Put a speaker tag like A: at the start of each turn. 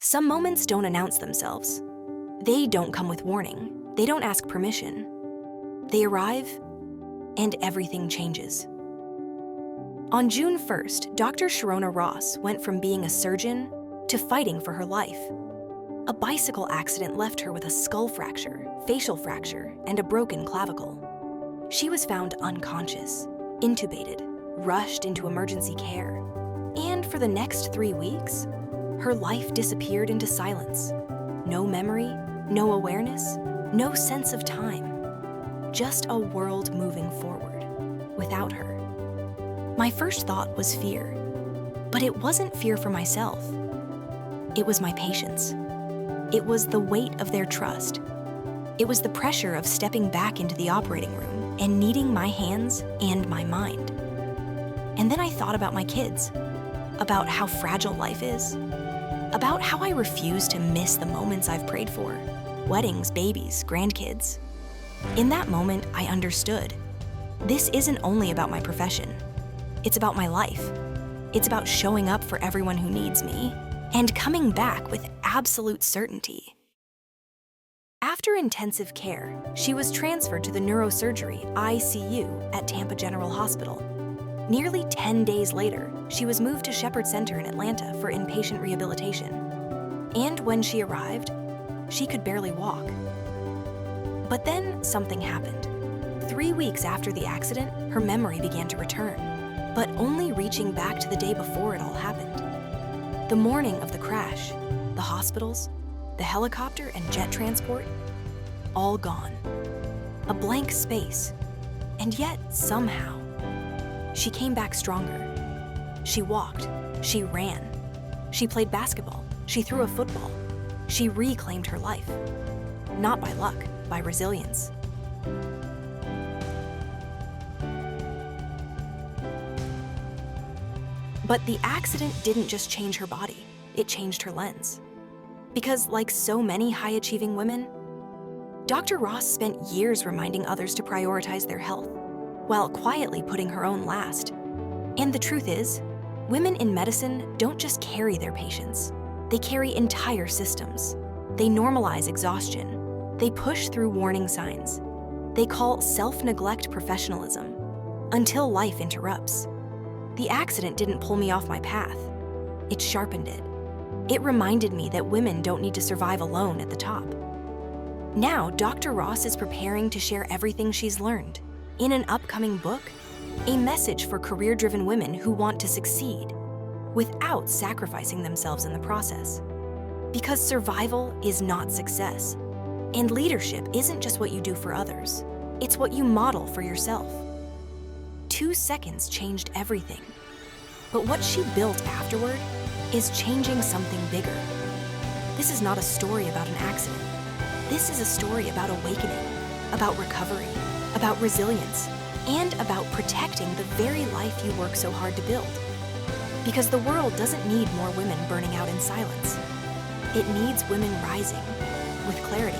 A: Some moments don't announce themselves. They don't come with warning. They don't ask permission. They arrive, and everything changes. On June 1st, Dr. Sharona Ross went from being a surgeon to fighting for her life. A bicycle accident left her with a skull fracture, facial fracture, and a broken clavicle. She was found unconscious, intubated, rushed into emergency care. And for the next 3 weeks, her life disappeared into silence. No memory, no awareness, no sense of time. Just a world moving forward, without her. My first thought was fear, but it wasn't fear for myself. It was my patients. It was the weight of their trust. It was the pressure of stepping back into the operating room and needing my hands and my mind. And then I thought about my kids, about how fragile life is, about how I refuse to miss the moments I've prayed for, weddings, babies, grandkids. In that moment, I understood. This isn't only about my profession. It's about my life. It's about showing up for everyone who needs me and coming back with absolute certainty. After intensive care, she was transferred to the neurosurgery ICU at Tampa General Hospital. Nearly 10 days later, she was moved to Shepherd Center in Atlanta for inpatient rehabilitation. And when she arrived, she could barely walk. But then something happened. 3 weeks after the accident, her memory began to return, but only reaching back to the day before it all happened. The morning of the crash, the hospitals, the helicopter and jet transport, all gone. A blank space. And yet, somehow, she came back stronger. She walked, she ran, she played basketball, she threw a football. She reclaimed her life. Not by luck, by resilience. But the accident didn't just change her body, it changed her lens. Because like so many high-achieving women, Dr. Ross spent years reminding others to prioritize their health, while quietly putting her own last. And the truth is, women in medicine don't just carry their patients. They carry entire systems. They normalize exhaustion. They push through warning signs. They call self-neglect professionalism, until life interrupts. The accident didn't pull me off my path. It sharpened it. It reminded me that women don't need to survive alone at the top. Now, Dr. Ross is preparing to share everything she's learned. In an upcoming book, a message for career-driven women who want to succeed without sacrificing themselves in the process. Because survival is not success. And leadership isn't just what you do for others. It's what you model for yourself. 2 seconds changed everything. But what she built afterward is changing something bigger. This is not a story about an accident. This is a story about awakening, about recovery, about resilience, and about protecting the very life you work so hard to build. Because the world doesn't need more women burning out in silence. It needs women rising with clarity.